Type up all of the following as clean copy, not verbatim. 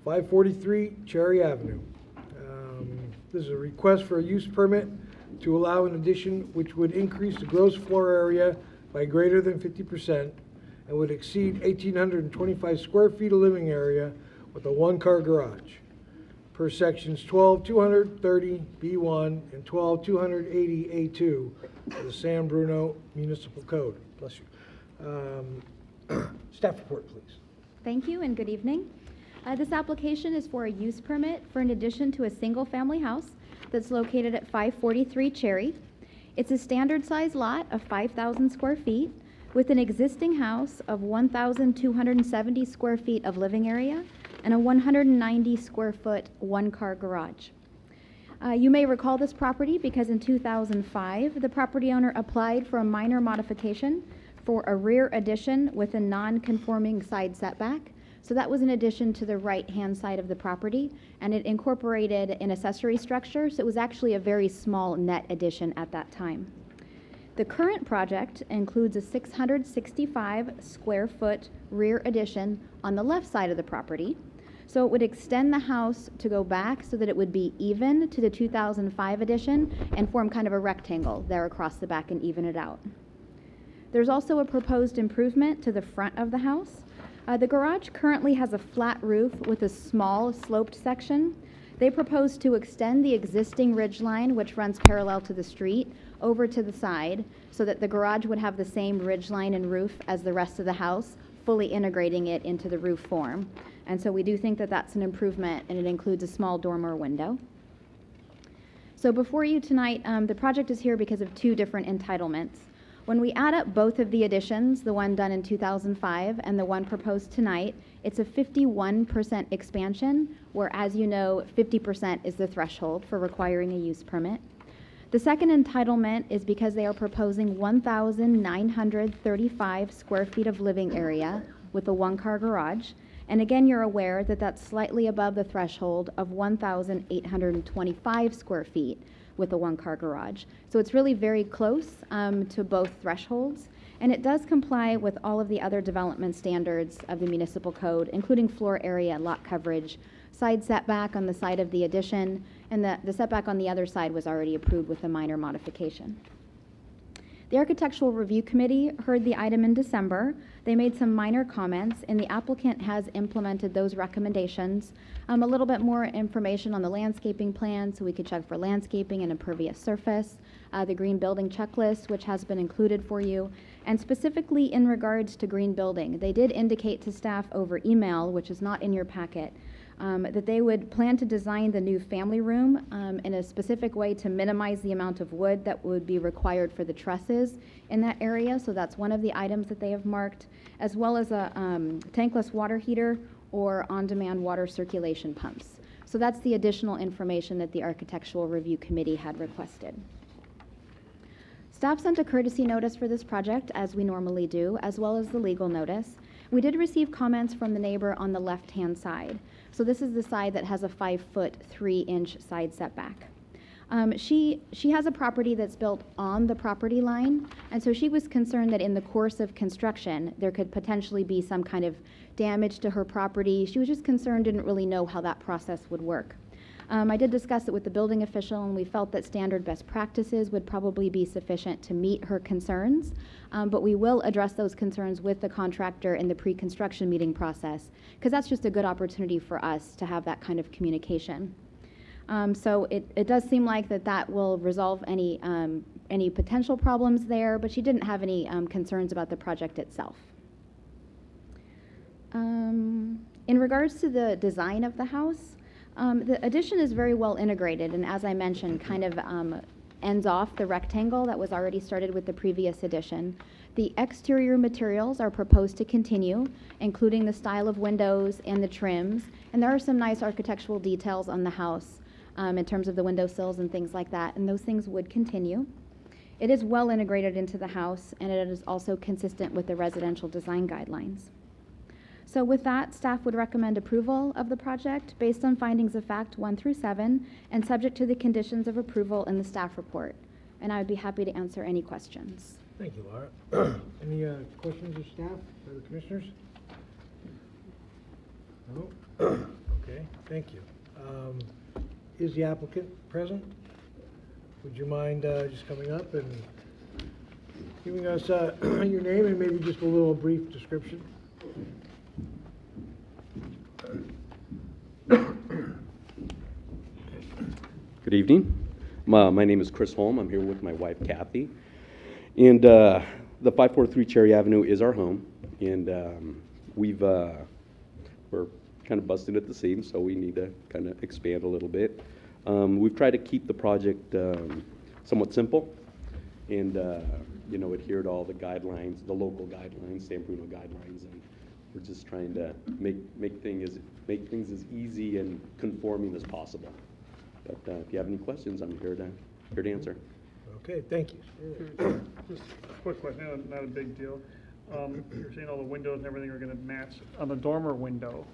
543 Cherry Avenue. This is a request for a use permit to allow an addition which would increase the gross floor area by greater than 50% and would exceed 1,825 square feet of living area with a one-car garage per sections 12-230B1 and 12-280A2 of the San Bruno Municipal Code. Bless you. Staff report, please. Thank you and good evening. This application is for a use permit for an addition to a single-family house that's located at 543 Cherry. It's a standard size lot of 5,000 square feet with an existing house of 1,270 square feet of living area and a 190 square foot one-car garage. You may recall this property because in 2005, the property owner applied for a minor modification for a rear addition with a non-conforming side setback. So that was an addition to the right-hand side of the property, and it incorporated an accessory structure, so it was actually a very small net addition at that time. The current project includes a 665 square foot rear addition on the left side of the property. So it would extend the house to go back so that it would be even to the 2005 addition and form kind of a rectangle there across the back and even it out. There's also a proposed improvement to the front of the house. The garage currently has a flat roof with a small sloped section. They propose to extend the existing ridge line, which runs parallel to the street, over to the side so that the garage would have the same ridge line and roof as the rest of the house, fully integrating it into the roof form. And so we do think that that's an improvement, and it includes a small dormer window. So before you tonight, the project is here because of two different entitlements. When we add up both of the additions, the one done in 2005 and the one proposed tonight, it's a 51% expansion, where, as you know, 50% is the threshold for requiring a use permit. The second entitlement is because they are proposing 1,935 square feet of living area with a one-car garage. And again, you're aware that that's slightly above the threshold of 1,825 square feet with a one-car garage. So it's really very close to both thresholds, and it does comply with all of the other development standards of the municipal code, including floor area, lot coverage, side setback on the side of the addition, and the setback on the other side was already approved with a minor modification. The Architectural Review Committee heard the item in December. They made some minor comments, and the applicant has implemented those recommendations. A little bit more information on the landscaping plan, so we could check for landscaping and impervious surface, the green building checklist, which has been included for you, and specifically in regards to green building. They did indicate to staff over email, which is not in your packet, that they would plan to design the new family room in a specific way to minimize the amount of wood that would be required for the trusses in that area. So that's one of the items that they have marked, as well as a tankless water heater or on-demand water circulation pumps. So that's the additional information that the Architectural Review Committee had requested. Staff sent a courtesy notice for this project, as we normally do, as well as the legal notice. We did receive comments from the neighbor on the left-hand side. So this is the side that has a 5-foot 3-inch side setback. She has a property that's built on the property line, and so she was concerned that in the course of construction there could potentially be some kind of damage to her property. She was just concerned, didn't really know how that process would work. I did discuss it with the building official, and we felt that standard best practices would probably be sufficient to meet her concerns, but we will address those concerns with the contractor in the pre-construction meeting process, because that's just a good opportunity for us to have that kind of communication. So it does seem like that will resolve any potential problems there, but she didn't have any concerns about the project itself. In regards to the design of the house, the addition is very well integrated, and as I mentioned, kind of ends off the rectangle that was already started with the previous addition. The exterior materials are proposed to continue, including the style of windows and the trims, and there are some nice architectural details on the house in terms of the windowsills and things like that, and those things would continue. It is well integrated into the house, and it is also consistent with the residential design guidelines. So with that, staff would recommend approval of the project based on findings of fact 1 through 7 and subject to the conditions of approval in the staff report. And I would be happy to answer any questions. Thank you, Laura. Any questions of staff or the commissioners? No? Okay, thank you. Is the applicant present? Would you mind just coming up and giving us your name and maybe just a little brief description? Good evening. My name is Chris Holm. I'm here with my wife, Kathy. And the 543 Cherry Avenue is our home. And we're kind of busted at the seams, so we need to kind of expand a little bit. We've tried to keep the project somewhat simple and, adhere to all the guidelines, the local guidelines, San Bruno guidelines. And we're just trying to make things as easy and conforming as possible. But if you have any questions, I'm here to answer. Okay, thank you. Just a quick question, not a big deal. You're saying all the windows and everything are gonna match. On the dormer window,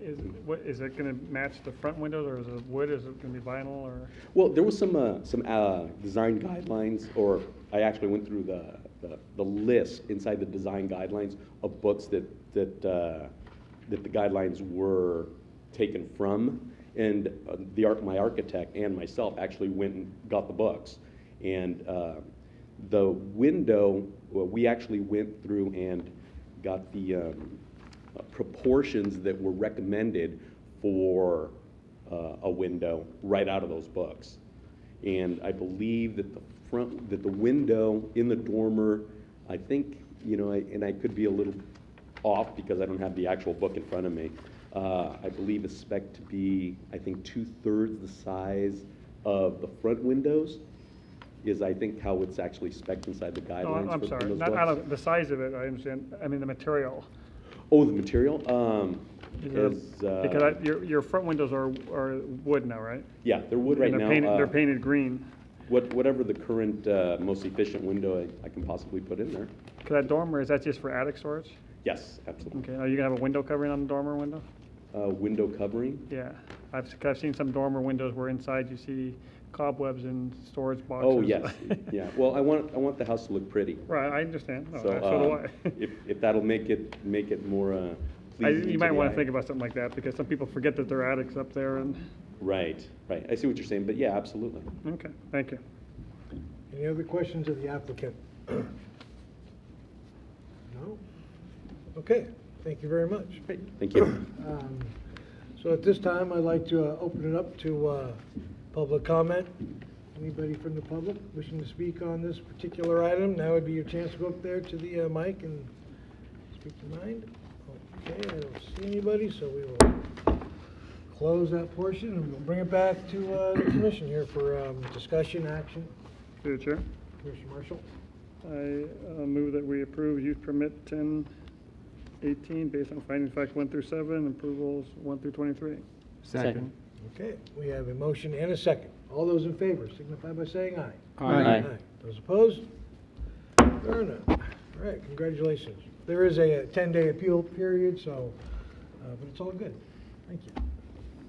is it gonna match the front windows, or is it wood, is it gonna be vinyl, or? Well, there was some design guidelines, or I actually went through the list inside the design guidelines of books that the guidelines were taken from. And my architect and myself actually went and got the books. And the window, well, we actually went through and got the proportions that were recommended for a window right out of those books. And I believe that the window in the dormer, I think, and I could be a little off because I don't have the actual book in front of me. I believe is spec to be, I think, 2/3 the size of the front windows is, I think, how it's actually spec'd inside the guidelines. No, I'm sorry, those not books. out of the size of it, I understand, I mean the material. Oh, the material? Because your front windows are wood now, right? Yeah, they're wood right And now. they're painted green. Whatever the current most efficient window I can possibly put in there. Cause that dormer, is that just for attic storage? Yes, absolutely. Okay, are you gonna have a window covering on the dormer window? Window covering? Yeah, I've seen some dormer windows where inside you see cobwebs and storage boxes. Oh, yes, yeah. Well, I want the house to look pretty. Right, I understand. No, So, so do I. if that'll make it more pleasing You to might the want to eye. think about something like that, because some people forget that there are attics up there, and, Right. I see what you're saying, but yeah, absolutely. okay, thank you. Any other questions of the applicant? No? Okay, thank you very much. Thank you. So at this time, I'd like to open it up to public comment. Anybody from the public wishing to speak on this particular item, now would be your chance to go up there to the mic and speak your mind. Okay, I don't see anybody, so we will close that portion and we'll bring it back to the commission here for discussion, action. Through the chair, Commissioner Marshall? I move that we approve use permit 1018 based on finding facts 1 through 7, approvals 1 through 23. Second. Okay, we have a motion and a second. All those in favor signify by saying aye. Aye. Those opposed? There are none. All right, congratulations. There is a 10-day appeal period, so, but it's all good. Thank you.